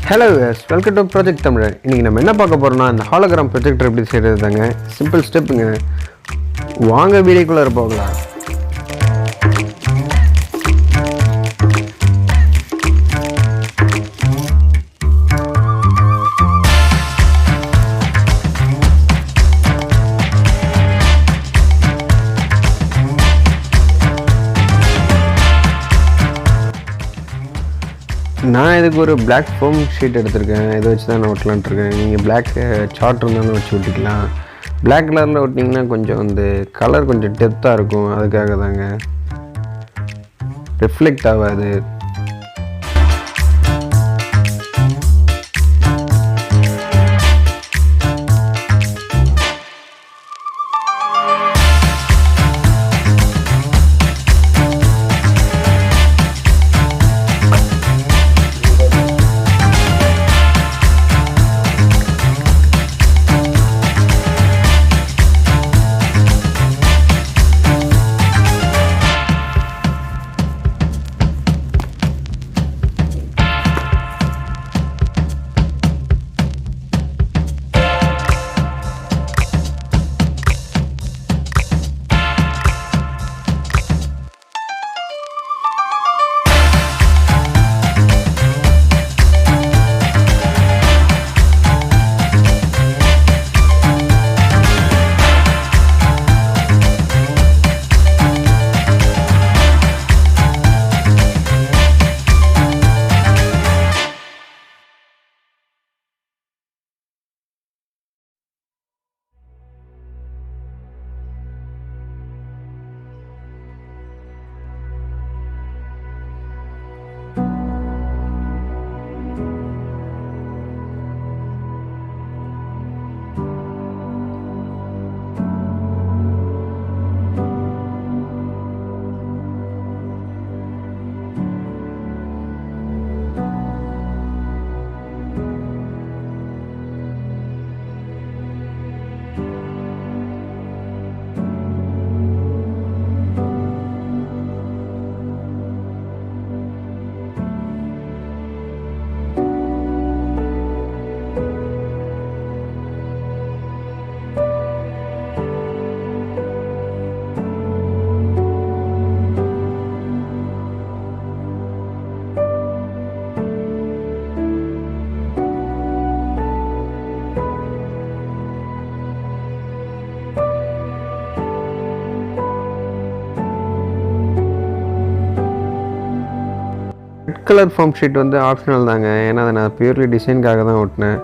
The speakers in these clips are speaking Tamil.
Hello guys, welcome to Projector. இன்னைக்கு நம்ம என்ன பார்க்க போறோம்னா இந்த ஹாலோகிராம் ப்ரொஜெக்டர் எப்படி செய்யறதுதாங்க. சிம்பிள் ஸ்டெப்புங்க. வாங்க வீடியோக்குள்ள போகலாம். நான் இதுக்கு ஒரு பிளாக் ஃபோம் ஷீட் எடுத்திருக்கேன். இதை வச்சு தான் நான் ஒட்டலான்ட்டு இருக்கேன். நீங்கள் பிளாக் சார்ட் இருந்தாலும் வச்சு ஒட்டிக்கலாம். பிளாக் கலரில் ஒட்டிங்கன்னா கொஞ்சம் வந்து கலர் கொஞ்சம் டெப்த்தாக இருக்கும். அதுக்காக தாங்க, ரிஃப்ளெக்ட் ஆகாது. ரெட் கலர் ஃபார்ம் ஷீட் வந்து ஆப்ஷனல் தாங்க. ஏன்னா அதை நான் பியூர்லி டிசைனுக்காக தான் ஓட்டினேன்.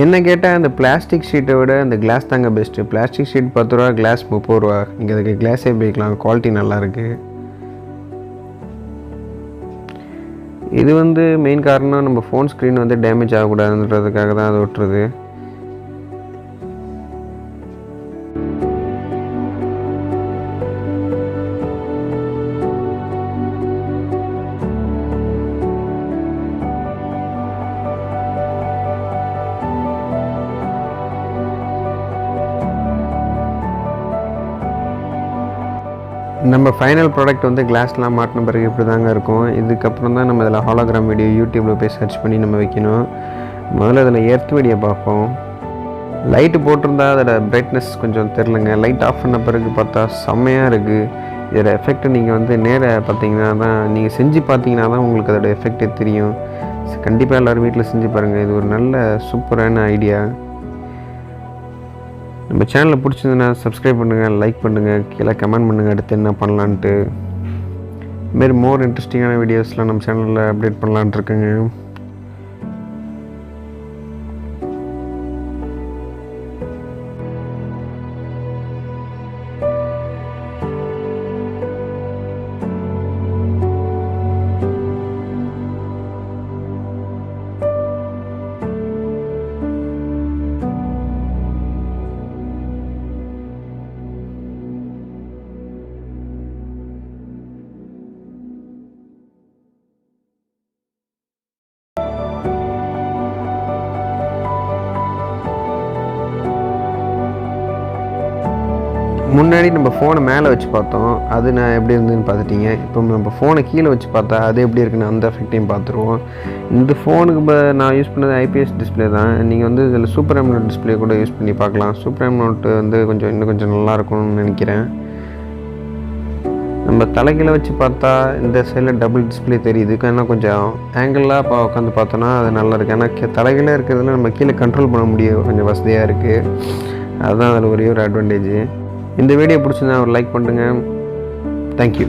என்ன கேட்டால் அந்த பிளாஸ்டிக் ஷீட்டை விட அந்த கிளாஸ் தாங்க பெஸ்ட்டு. பிளாஸ்டிக் ஷீட் 10 ரூபா, கிளாஸ் 30 ரூபா. இங்கே அதுக்கு கிளாஸே போய்க்கலாம். குவாலிட்டி நல்லாயிருக்கு. இது வந்து மெயின் காரணம், நம்ம ஃபோன் ஸ்க்ரீன் வந்து டேமேஜ் ஆகக்கூடாதுன்றதுக்காக தான் அதை ஒட்டுறது. நம்ம ஃபைனல் ப்ராடக்ட் வந்து கிளாஸ்லாம் மாட்டின பிறகு இப்படி தாங்க இருக்கும். இதுக்கப்புறம் தான் நம்ம இதில் ஹாலோகிராம் வீடியோ யூடியூப்பில் போய் சர்ச் பண்ணி நம்ம வைக்கணும். முதல்ல இதில் எர்த் வீடியோ பார்ப்போம். லைட்டு போட்டிருந்தா அதோட பிரைட்னஸ் கொஞ்சம் தெரிலங்க. லைட் ஆஃப் பண்ண பிறகு பார்த்தா செம்மையாக இருக்குது. இதோட எஃபெக்ட் நீங்கள் வந்து நேராக பார்த்தீங்கன்னா தான், நீங்கள் செஞ்சு பார்த்தீங்கன்னா தான் உங்களுக்கு அதோட எஃபெக்டே தெரியும். கண்டிப்பாக எல்லோரும் வீட்டில் செஞ்சு பாருங்கள். இது ஒரு நல்ல சூப்பரான ஐடியா. நம்ம சேனலில் பிடிச்சிருந்ததுன்னா சப்ஸ்கிரைப் பண்ணுங்கள், லைக் பண்ணுங்கள், கீழே கமெண்ட் பண்ணுங்கள் அடுத்து என்ன பண்ணலான்ட்டு. இதுமாரி மோர் இன்ட்ரெஸ்டிங்கான வீடியோஸ்லாம் நம்ம சேனலில் அப்டேட் பண்ணலான்ட்டு இருக்குங்க. முன்னாடி நம்ம ஃபோனை மேலே வச்சு பார்த்தோம், அது நான் எப்படி இருந்ததுன்னு பார்த்துட்டீங்க. இப்போ நம்ம ஃபோனை கீழே வச்சு பார்த்தா அது எப்படி இருக்குன்னு அந்த எஃபெக்டையும் பார்த்துருவோம். இந்த ஃபோனுக்கு நான் யூஸ் பண்ணது ஐபிஎஸ் டிஸ்பிளே தான். நீங்கள் வந்து இதில் சூப்பர் AMOLED டிஸ்பிளே கூட யூஸ் பண்ணி பார்க்கலாம். சூப்பர் AMOLED வந்து இன்னும் கொஞ்சம் நல்லாயிருக்கும்னு நினைக்கிறேன். நம்ம தலைகீழ வச்சு பார்த்தா இந்த சைடில் டபுள் டிஸ்பிளே தெரியுது. ஏன்னா கொஞ்சம் ஆங்கிளாக உட்காந்து பார்த்தோன்னா அது நல்லாயிருக்கு. ஏன்னா தலைகீழ இருக்கிறதுல நம்ம கீழே கண்ட்ரோல் பண்ண முடியும், கொஞ்சம் வசதியாக இருக்குது. அதுதான் அதில் ஒரே ஒரு அட்வான்டேஜ். இந்த வீடியோ பிடிச்சிருந்தா ஒரு லைக் பண்ணுங்கள். தேங்க்யூ.